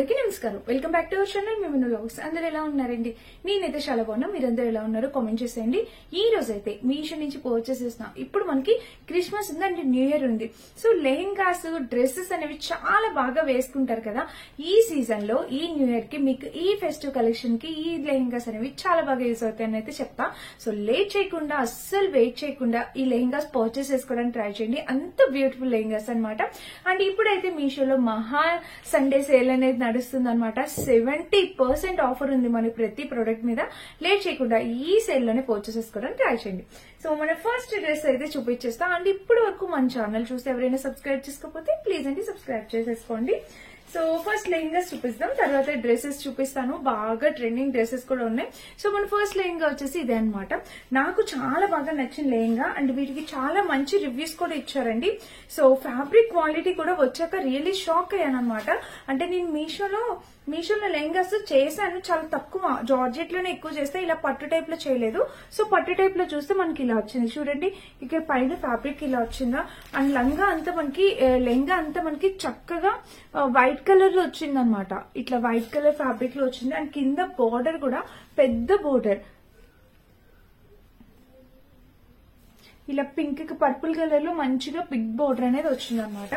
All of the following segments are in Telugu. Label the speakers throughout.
Speaker 1: అందరికీ నమస్కారం. Welcome back to our channel మిమను వ్లాగ్స్. అందరూ ఎలా ఉన్నారండి? నేనైతే చాలా బాగున్నా. మీరందరూ ఎలా ఉన్నారో కామెంట్ చేసేయండి. ఈ రోజు అయితే మీషో నుంచి పర్చేస్ చేసిన ఇప్పుడు మనకి క్రిస్మస్ ఉంది అండ్ న్యూ ఇయర్ ఉంది. సో లెహెంగాస్ డ్రెస్సెస్ అనేవి చాలా బాగా వేసుకుంటారు కదా. ఈ సీజన్ లో ఈ న్యూ ఇయర్ కి మీకు ఈ ఫెస్టివ్ కలెక్షన్ కి ఈ లెహెంగాస్ అనేవి చాలా బాగా యూస్ అవుతాయని అయితే చెప్తా. సో లేట్ చేయకుండా అస్సలు వెయిట్ చేయకుండా ఈ లెహెంగాస్ పర్చేస్ చేసుకోవడానికి ట్రై చేయండి. అంత బ్యూటిఫుల్ లెహెంగాస్ అనమాట. అండ్ ఇప్పుడైతే మీషోలో మహా సండే సేల్ అనేది నడుస్తుంది అనమాట. 70% ఆఫర్ ఉంది మన ప్రతి ప్రొడక్ట్ మీద. లేట్ చేయకుండా ఈ సేల్ లోనే పర్చేస్ చేసుకోవడానికి ట్రై చేయండి. సో మన ఫస్ట్ డ్రెస్ అయితే చూపించేస్తా. అండ్ ఇప్పటి వరకు మన ఛానల్ చూసి ఎవరైనా సబ్స్క్రైబ్ చేసుకోకపోతే ప్లీజ్ అండి సబ్స్క్రైబ్ చేసేసుకోండి. సో ఫస్ట్ లెహెంగాస్ చూపిస్తాం, తర్వాత డ్రెస్సెస్ చూపిస్తాను. బాగా ట్రెండింగ్ డ్రెస్సెస్ కూడా ఉన్నాయి. సో మన ఫస్ట్ లెహెంగా వచ్చేసి ఇదే అనమాట. నాకు చాలా బాగా నచ్చిన లెహెంగా అండ్ వీటికి చాలా మంచి రివ్యూస్ కూడా ఇచ్చారండి. సో ఫ్యాబ్రిక్ క్వాలిటీ కూడా వచ్చాక రియల్లీ షాక్ అయ్యాను అనమాట. అంటే నేను మీషోలో లెహెంగాస్ చేశాను, చాలా తక్కువ జార్జెట్ లోనే ఎక్కువ చేస్తే, ఇలా పట్టు టైప్ లో చేయలేదు. సో పట్టు టైప్ లో చూస్తే మనకి ఇలా వచ్చింది చూడండి. ఇక్కడ పైన ఫ్యాబ్రిక్ ఇలా వచ్చిందా అండ్ లెహంగా అంతా మనకి చక్కగా వైట్ కలర్ లో వచ్చింది అనమాట. ఇట్లా వైట్ కలర్ ఫ్యాబ్రిక్ లో వచ్చింది. అండ్ కింద బోర్డర్ కూడా పెద్ద బోర్డర్, ఇలా పింక్ కి పర్పుల్ కలర్ లో మంచిగా బిగ్ బోర్డర్ అనేది వచ్చింది అనమాట.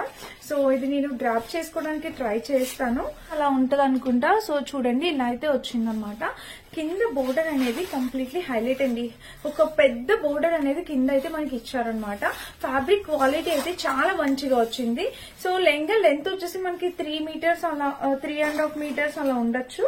Speaker 1: సో ఇది నేను డ్రాప్ చేసుకోవడానికి ట్రై చేస్తాను, అలా ఉంటది అనుకుంటా. సో చూడండి ఇలా అయితే వచ్చింది అనమాట. కింద బోర్డర్ అనేది కంప్లీట్లీ హైలైట్ అండి. ఒక పెద్ద బోర్డర్ అనేది కింద అయితే మనకి ఇచ్చారనమాట. ఫ్యాబ్రిక్ క్వాలిటీ అయితే చాలా మంచిగా వచ్చింది. సో లెహంగా లెంత్ వచ్చేసి మనకి 3 మీటర్స్ అలా 3.5 మీటర్స్ అలా ఉండొచ్చు.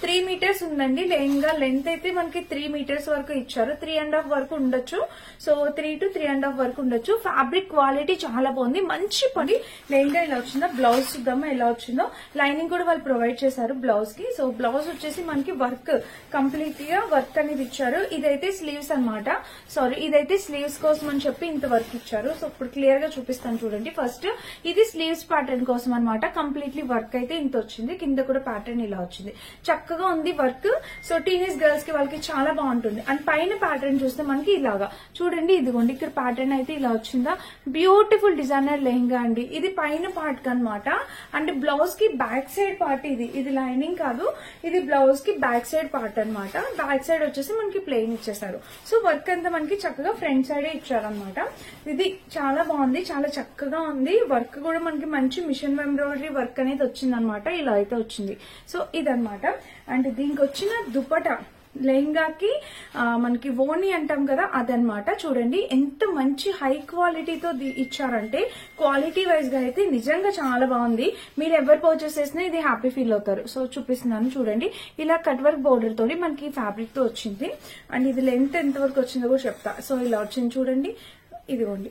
Speaker 1: 3 మీటర్స్ ఉందండి. లెహంగా లెంత్ అయితే మనకి 3 మీటర్స్ వరకు ఇచ్చారు. 3.5 వరకు ఉండొచ్చు. సో 3 to 3.5 వరకు ఉండొచ్చు. ఫ్యాబ్రిక్ క్వాలిటీ చాలా బాగుంది, మంచి పని. లెహంగా ఇలా వచ్చిందో, బ్లౌజ్ చూద్దామా ఎలా వచ్చిందో. లైనింగ్ కూడా వాళ్ళు ప్రొవైడ్ చేశారు బ్లౌజ్ కి. సో బ్లౌజ్ వచ్చేసి మనకి వర్క్ కంప్లీట్ గా వర్క్ అనేది ఇచ్చారు. ఇదైతే స్లీవ్స్ అనమాట. సారీ, ఇదైతే స్లీవ్స్ కోసం అని చెప్పి ఇంత వర్క్ ఇచ్చారు. సో ఇప్పుడు క్లియర్ గా చూపిస్తాను చూడండి. ఫస్ట్ ఇది స్లీవ్స్ ప్యాటర్న్ కోసం అనమాట. కంప్లీట్లీ వర్క్ అయితే ఇంత వచ్చింది. కింద కూడా ప్యాటర్న్ ఇలా వచ్చింది. చక్కగా ఉంది వర్క్. సో టీనేజ్ గర్ల్స్ కి వాళ్ళకి చాలా బాగుంటుంది. అండ్ పైన ప్యాటర్న్ చూస్తే మనకి ఇలాగా చూడండి. ఇదిగోండి ఇక్కడ ప్యాటర్న్ అయితే ఇలా వచ్చిందా. బ్యూటిఫుల్ డిజైనర్ లెహంగా అండి. ఇది పైన పార్ట్ అనమాట. అంటే బ్లౌజ్ కి బ్యాక్ సైడ్ పార్ట్ ఇది లైనింగ్ కాదు, ఇది బ్లౌజ్ కి బ్యాక్ సైడ్ పార్ట్ అనమాట. బ్యాక్ సైడ్ వచ్చేసి మనకి ప్లెయిన్ ఇచ్చేసారు. సో వర్క్ అంతా మనకి చక్కగా ఫ్రంట్ సైడే ఇచ్చారనమాట. ఇది చాలా బాగుంది, చాలా చక్కగా ఉంది. వర్క్ కూడా మనకి మంచి మిషన్ ఎంబ్రాయిడరీ వర్క్ అనేది వచ్చింది అనమాట. ఇలా అయితే వచ్చింది. సో ఇదనమాట. అండ్ దీనికి వచ్చిన దుపట్టా లెహంగాకి మనకి ఓని అంటాం కదా, అదనమాట. చూడండి ఎంత మంచి హై క్వాలిటీతో ఇచ్చారంటే, క్వాలిటీ వైజ్ గా అయితే నిజంగా చాలా బాగుంది. మీరు ఎవరు పర్చేస్ చేసినా ఇది హ్యాపీ ఫీల్ అవుతారు. సో చూపిస్తున్నాను చూడండి. ఇలా కట్ వర్క్ బోర్డర్ తోటి మనకి ఫ్యాబ్రిక్ తో వచ్చింది. అండ్ ఇది లెంత్ ఎంత వరకు వచ్చిందో కూడా చెప్తా. సో ఇలా వచ్చింది చూడండి. ఇదిగోండి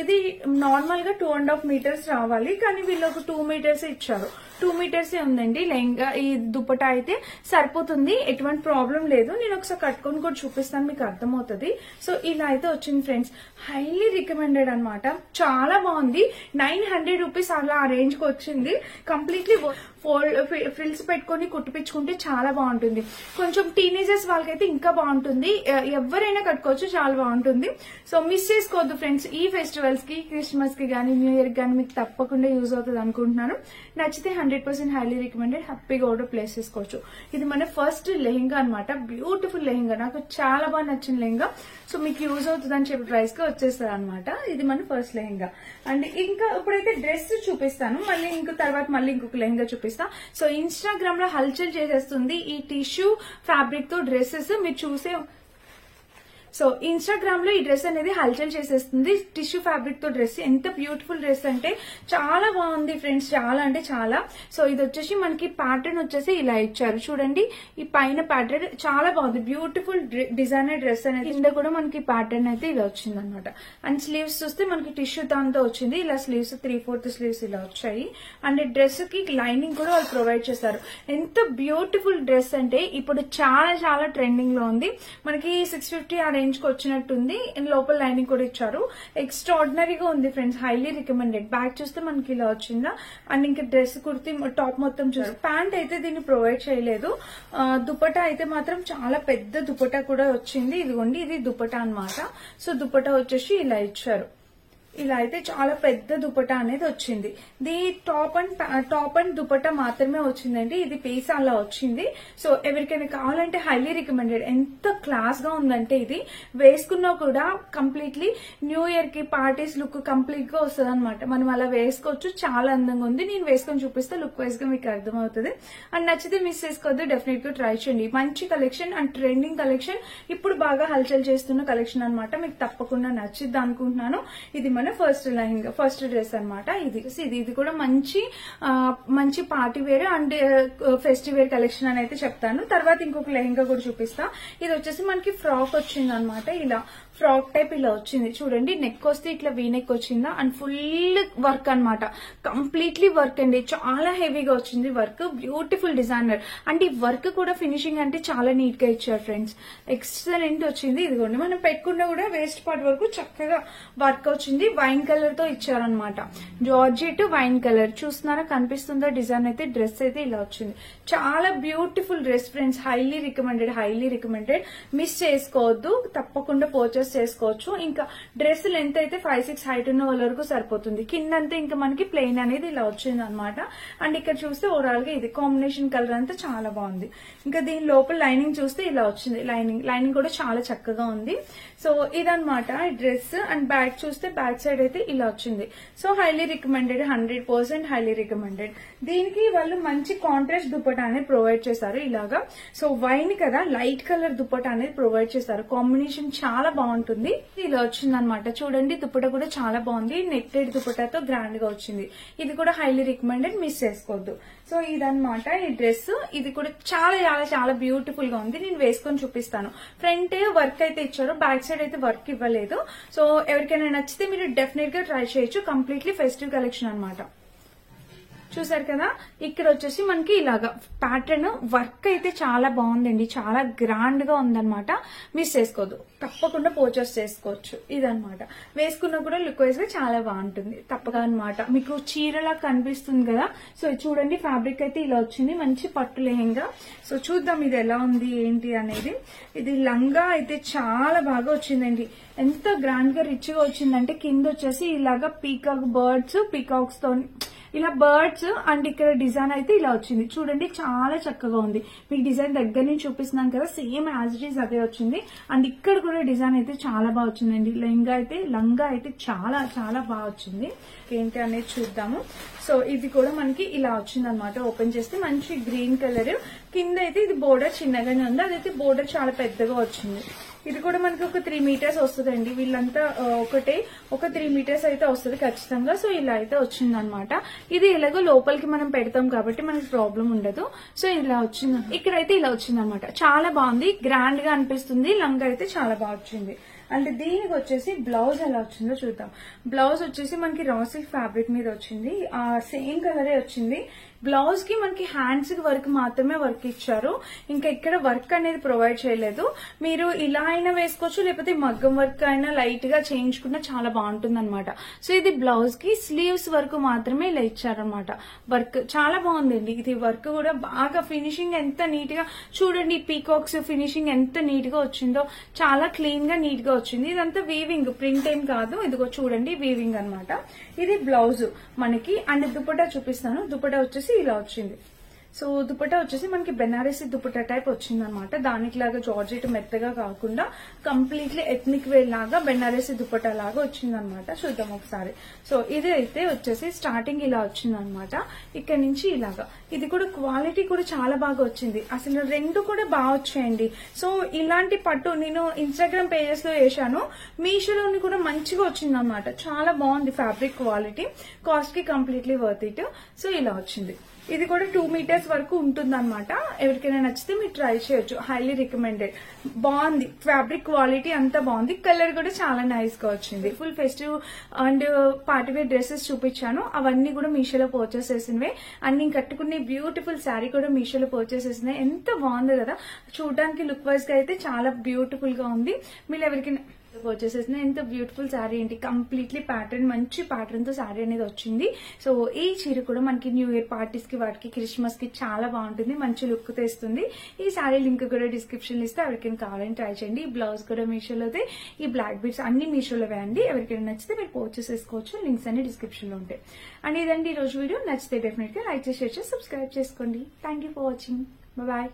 Speaker 1: ఇది నార్మల్ గా 2.5 మీటర్స్ రావాలి, కానీ వీళ్ళు ఒక 2 మీటర్స్ ఇచ్చారు. 2 మీటర్సే ఉందండి లెహంగా. ఈ దుపట్టా అయితే సరిపోతుంది, ఎటువంటి ప్రాబ్లం లేదు. నేను ఒకసారి కట్టుకొని కూడా చూపిస్తాను, మీకు అర్థమవుతుంది. సో ఇలా అయితే వచ్చింది ఫ్రెండ్స్. హైలీ రికమెండెడ్ అనమాట. చాలా బాగుంది. 900 రూపీస్ అలా ఆ రేంజ్ కి వచ్చింది. కంప్లీట్లీ ఫ్రిల్స్ పెట్టుకుని కుట్టిపించుకుంటే చాలా బాగుంటుంది. కొంచెం టీనేజర్స్ వాళ్ళకైతే ఇంకా బాగుంటుంది. ఎవరైనా కట్టుకోవచ్చు, చాలా బాగుంటుంది. సో మిస్ చేసుకోవద్దు ఫ్రెండ్స్. ఈ ఫెస్టివల్స్ కి, క్రిస్మస్ కి గానీ, న్యూ ఇయర్ కి గానీ మీకు తప్పకుండా యూజ్ అవుతుంది అనుకుంటున్నాను. నచ్చితే 100% హైలీ రికమెండెడ్. హ్యాపీగా ఆర్డర్ ప్లేస్ చేసుకోవచ్చు. ఇది మన ఫస్ట్ లెహంగా అనమాట. బ్యూటిఫుల్ లెహంగా, నాకు చాలా బాగా నచ్చిన లెహంగా. సో మీకు యూజ్ అవుతుంది అని చెప్పి ప్రైస్ కి వచ్చేస్తుంది అనమాట. ఇది మన ఫస్ట్ లెహంగా. అండ్ ఇంకా ఇప్పుడైతే డ్రెస్ చూపిస్తాను, మళ్ళీ ఇంకొక లెహంగా చూపిస్తాను. సో ఇన్స్టాగ్రామ్ లో హల్చల్ చేసేస్తుంది ఈ టిష్యూ ఫ్యాబ్రిక్ తో డ్రెస్సెస్. మీరు చూసే సో ఇన్స్టాగ్రామ్ లో ఈ డ్రెస్ అనేది హల్చల్ చేసేస్తుంది. టిష్యూ ఫ్యాబ్రిక్ తో డ్రెస్. ఎంత బ్యూటిఫుల్ డ్రెస్ అంటే చాలా బాగుంది ఫ్రెండ్స్, చాలా అంటే చాలా. సో ఇది వచ్చేసి మనకి ప్యాటర్న్ వచ్చేసి ఇలా ఇచ్చారు చూడండి. ఈ పైన ప్యాటర్న్ చాలా బాగుంది. బ్యూటిఫుల్ డిజైనర్ డ్రెస్ అనేది. కింద కూడా మనకి ప్యాటర్న్ అయితే ఇలా వచ్చింది అనమాట. అండ్ స్లీవ్స్ చూస్తే మనకి టిష్యూ దాంతో వచ్చింది. ఇలా స్లీవ్స్ 3/4 స్లీవ్స్ ఇలా వచ్చాయి. అండ్ డ్రెస్ కి లైనింగ్ కూడా వాళ్ళు ప్రొవైడ్ చేశారు. ఎంత బ్యూటిఫుల్ డ్రెస్ అంటే ఇప్పుడు చాలా చాలా ట్రెండింగ్ లో ఉంది. మనకి 650 ఆ రేంజ్ కి వచ్చినట్టుంది. లోపల లైనింగ్ కూడా ఇచ్చారు. ఎక్స్ట్రాడినరీగా ఉంది ఫ్రెండ్స్, హైలీ రికమెండెడ్. బ్యాక్ చూస్తే మనకి ఇలా వచ్చిందా. అండ్ ఇంకా డ్రెస్ కుర్తి టాప్ మొత్తం చూసి ప్యాంట్ అయితే దీన్ని ప్రొవైడ్ చేయలేదు. దుపట్టా అయితే మాత్రం చాలా పెద్ద దుపట్టా కూడా వచ్చింది. ఇదిగోండి ఇది దుపట్టా అనమాట. సో దుపట్టా వచ్చేసి ఇలా ఇచ్చారు. ఇలా అయితే చాలా పెద్ద దుపట్టా అనేది వచ్చింది. ది టాప్ అండ్ దుపట్టా మాత్రమే వచ్చిందండి. ఇది పీస్ అలా వచ్చింది. సో ఎవరికైనా కావాలంటే హైలీ రికమెండెడ్. ఎంత క్లాస్ గా ఉందంటే ఇది వేసుకున్నా కూడా కంప్లీట్లీ న్యూ ఇయర్ కి పార్టీస్ లుక్ కంప్లీట్ గా వస్తుంది అనమాట. మనం అలా వేసుకోవచ్చు. చాలా అందంగా ఉంది. నేను వేసుకొని చూపిస్తే లుక్ వైజ్ గా మీకు అర్థమవుతుంది. అండ్ నచ్చితే మిస్ చేసుకోవద్దు. డెఫినెట్ గా ట్రై చేయండి. మంచి కలెక్షన్ అండ్ ట్రెండింగ్ కలెక్షన్, ఇప్పుడు బాగా హల్చల్ చేస్తున్న కలెక్షన్ అనమాట. మీకు తప్పకుండా నచ్చిద్ది అనుకుంటున్నాను. ఇది మన ఫస్ట్ డ్రెస్ అనమాట. ఇది కూడా మంచి party wear and festive wear collection అని అయితే చెప్తాను. తర్వాత ఇంకొక లెహంగా కూడా చూపిస్తా. ఇది వచ్చేసి మనకి ఫ్రాక్ వచ్చింది అనమాట. ఇలా ఫ్రాక్ టైప్ ఇలా వచ్చింది చూడండి. నెక్ వస్తే ఇట్లా వీ నెక్ వచ్చిందా అండ్ ఫుల్ వర్క్ అనమాట. కంప్లీట్లీ వర్క్ అండి. చాలా హెవీగా వచ్చింది వర్క్. బ్యూటిఫుల్ డిజైనర్ అండ్ ఈ వర్క్ కూడా ఫినిషింగ్ అంటే చాలా నీట్ గా ఇచ్చారు ఫ్రెండ్స్. ఎక్సలెంట్ వచ్చింది. ఇదిగోండి మనం పెట్టుకున్నా కూడా వేస్ట్ పార్ట్ వరకు చక్కగా వర్క్ వచ్చింది. వైన్ కలర్ తో ఇచ్చారనమాట. జార్జెట్ వైన్ కలర్ చూస్తున్నారా, కనిపిస్తుందా డిజైన్ అయితే. డ్రెస్ అయితే ఇలా వచ్చింది. చాలా beautiful dress friends. Highly recommended. Miss చేసుకోవద్దు. తప్పకుండా పర్చేస్ చేసుకోవచ్చు. ఇంకా డ్రెస్ లెంత్ అయితే 5'6" హైట్ ఉన్న వాళ్ళ వరకు సరిపోతుంది. కిందంతా ఇంకా మనకి ప్లెయిన్ అనేది ఇలా వచ్చింది అనమాట. అండ్ ఇక్కడ చూస్తే ఓవరాల్ గా ఇది కాంబినేషన్ కలర్ అంతా చాలా బాగుంది. ఇంకా దీని లోపల లైనింగ్ చూస్తే ఇలా వచ్చింది. లైనింగ్ కూడా చాలా చక్కగా ఉంది. సో ఇదనమాట డ్రెస్. అండ్ బ్యాక్ చూస్తే బ్యాక్ సైడ్ అయితే ఇలా వచ్చింది. So highly recommended. 100% highly recommended. దీనికి వాళ్ళు మంచి కాంట్రాస్ట్ దుపట్టా అనేది ప్రొవైడ్ చేశారు. ఇలాగా సో వైన్ కదా, లైట్ కలర్ దుపట్టా అనేది ప్రొవైడ్ చేశారు. కాంబినేషన్ చాలా బాగుంటుంది. ఇలా వచ్చింది అనమాట. చూడండి దుపట్టా కూడా చాలా బాగుంది. నెట్టెడ్ దుపట్టాతో గ్రాండ్ గా వచ్చింది. ఇది కూడా హైలీ రికమెండెడ్. మిస్ చేసుకోవద్దు. సో ఇదనమాట ఈ డ్రెస్. ఇది కూడా చాలా బ్యూటిఫుల్ గా ఉంది. నేను వేసుకొని చూపిస్తాను. ఫ్రంట్ వర్క్ అయితే ఇచ్చారు, బ్యాక్ సైడ్ అయితే వర్క్ ఇవ్వలేదు. సో ఎవరికైనా నచ్చితే మీరు డెఫినెట్ గా ట్రై చేయొచ్చు. కంప్లీట్లీ ఫెస్టివ్ కలెక్షన్ అనమాట. చూసారు కదా, ఇక్కడ వచ్చేసి మనకి ఇలాగా ప్యాటర్న్ వర్క్ అయితే చాలా బాగుందండి. చాలా గ్రాండ్ గా ఉందన్నమాట. మిస్ చేసుకోవద్దు. తప్పకుండా పర్చేస్ చేసుకోవచ్చు. ఇదనమాట. వేసుకున్నా కూడా లుక్ వైజ్ గా చాలా బాగుంటుంది. తప్పగా అనమాట. మీకు చీరలా కనిపిస్తుంది కదా. సో చూడండి ఫ్యాబ్రిక్ అయితే ఇలా వచ్చింది. మంచి పట్టు లెహంగా. సో చూద్దాం ఇది ఎలా ఉంది ఏంటి అనేది. ఇది లంగా అయితే చాలా బాగా వచ్చిందండి. ఎంత గ్రాండ్ గా రిచ్ గా వచ్చిందంటే కింద వచ్చేసి ఇలాగా పీకాక్స్ తో ఇలా బర్డ్స్ అండ్ ఇక్కడ డిజైన్ అయితే ఇలా వచ్చింది. చూడండి చాలా చక్కగా ఉంది. మీకు డిజైన్ దగ్గర నుంచి చూపిస్తున్నాను కదా, సేమ్ యాజ్ ఇట్ ఈస్ అదే వచ్చింది. అండ్ ఇక్కడ కూడా డిజైన్ అయితే చాలా బాగా వచ్చిందండి. లంగా అయితే చాలా బాగా వచ్చింది. ఏంటి అనేది చూద్దాము. సో ఇది కూడా మనకి ఇలా వచ్చింది అనమాట. ఓపెన్ చేస్తే మంచి గ్రీన్ కలర్. కింద అయితే ఇది బోర్డర్ చిన్నగానే ఉంది. అదైతే బోర్డర్ చాలా పెద్దగా వచ్చింది. ఇది కూడా మనకి ఒక 3 మీటర్స్ వస్తుందండి. వీళ్ళంతా ఒక 3 మీటర్స్ అయితే వస్తుంది ఖచ్చితంగా. సో ఇలా అయితే వచ్చింది అనమాట. ఇది ఎలాగో లోపలికి మనం పెడతాం కాబట్టి మనకి ప్రాబ్లం ఉండదు. సో ఇలా వచ్చింది. ఇక్కడైతే ఇలా వచ్చింది అనమాట. చాలా బాగుంది. గ్రాండ్ గా అనిపిస్తుంది. లంగా అయితే చాలా బాగా వచ్చింది. అండ్ దీనికి వచ్చేసి బ్లౌజ్ ఎలా వచ్చిందో చూద్దాం. బ్లౌజ్ వచ్చేసి మనకి రా సిల్క్ ఫ్యాబ్రిక్ మీద వచ్చింది. సేమ్ కలరే వచ్చింది. బ్లౌజ్ కి మనకి హ్యాండ్స్ కి వర్క్ మాత్రమే వర్క్ ఇచ్చారు. ఇంకా ఇక్కడ వర్క్ అనేది ప్రొవైడ్ చేయలేదు. మీరు ఇలా అయినా వేసుకోవచ్చు, లేకపోతే మగ్గం వర్క్ అయినా లైట్ గా చేయించుకున్నా చాలా బాగుంటుంది అనమాట. సో ఇది బ్లౌజ్ కి స్లీవ్స్ వరకు మాత్రమే ఇలా ఇచ్చారనమాట. వర్క్ చాలా బాగుందండి. ఇది వర్క్ కూడా బాగా ఫినిషింగ్ ఎంత నీట్ గా చూడండి. పీకాక్స్ ఫినిషింగ్ ఎంత నీట్ గా వచ్చిందో. చాలా క్లీన్ గా నీట్ గా వచ్చింది. ఇదంతా వీవింగ్, ప్రింట్ ఏం కాదు. ఇదిగో చూడండి వీవింగ్ అనమాట. ఇది బ్లౌజ్ మనకి. అండ్ దుపట్టా చూపిస్తాను. దుపట్టా వచ్చేసి ఇలా వచ్చింది. సో దుపట్టా వచ్చేసి మనకి బెనారసీ దుపట్టా టైప్ వచ్చింది అనమాట. దానికి లాగా జార్జెట్ మెత్తగా కాకుండా కంప్లీట్లీ ఎథ్నిక్ వేర్ లాగా బెనారసీ దుపట్టా లాగా వచ్చింది అనమాట. చూద్దాం ఒకసారి. సో ఇది అయితే వచ్చేసి స్టార్టింగ్ ఇలా వచ్చింది అనమాట. ఇక్కడ నుంచి ఇలాగా. ఇది కూడా క్వాలిటీ కూడా చాలా బాగా వచ్చింది. అసలు రెండు కూడా బాగా వచ్చాయండి. సో ఇలాంటి పట్టు నేను ఇన్స్టాగ్రామ్ పేజెస్ లో వేసాను. మీషోలోని కూడా మంచిగా వచ్చింది అనమాట. చాలా బాగుంది ఫ్యాబ్రిక్ క్వాలిటీ. కాస్ట్ కి కంప్లీట్లీ వర్త్ ఇట్. సో ఇలా వచ్చింది. ఇది కూడా 2 మీటర్స్ వరకు ఉంటుంది అనమాట. ఎవరికైనా నచ్చితే మీరు ట్రై చేయొచ్చు. Highly recommended. బాగుంది. ఫ్యాబ్రిక్ క్వాలిటీ అంతా బాగుంది. కలర్ కూడా చాలా నైస్ గా వచ్చింది. Full festive and party wear dresses చూపించాను. అవన్నీ కూడా మీషోలో పర్చేస్ చేసినవే. అండ్ నేను కట్టుకునే బ్యూటిఫుల్ శారీ కూడా మీషోలో పర్చేస్ చేసినవి. ఎంత బాగుంది కదా. చూడడానికి లుక్ వైజ్ గా అయితే చాలా బ్యూటిఫుల్ గా ఉంది. మీరు ఎవరికైనా వచ్చేసేసిన ఎంత బ్యూటిఫుల్ శారీ ఏంటి, కంప్లీట్లీ ప్యాటర్న్, మంచి ప్యాటర్న్ తో శారీ అనేది వచ్చింది. సో ఈ చీర కూడా మనకి న్యూ ఇయర్ పార్టీస్ కి, వాటికి, క్రిస్మస్ కి చాలా బాగుంటుంది, మంచి లుక్ తెస్తుంది. ఈ శారీ లింక్ కూడా డిస్క్రిప్షన్ లో ఇస్తే ఎవరికైనా కావాలని ట్రై చేయండి. ఈ బ్లౌజ్ కూడా మీషోలోదే, ఈ బ్లాక్ బీడ్స్ అన్ని మీషోలో వేయండి. ఎవరికైనా నచ్చితే మీరు పర్చేస్ చేసుకోవచ్చు, లింక్స్ అన్ని డిస్క్రిప్షన్ లో ఉంటాయి. అండ్ ఇదండి ఈ రోజు వీడియో. నచ్చితే డెఫినెట్ గా లైక్ చేసి, షేర్ చేసి, సబ్స్క్రైబ్ చేసుకోండి. Thank you for watching. Bye.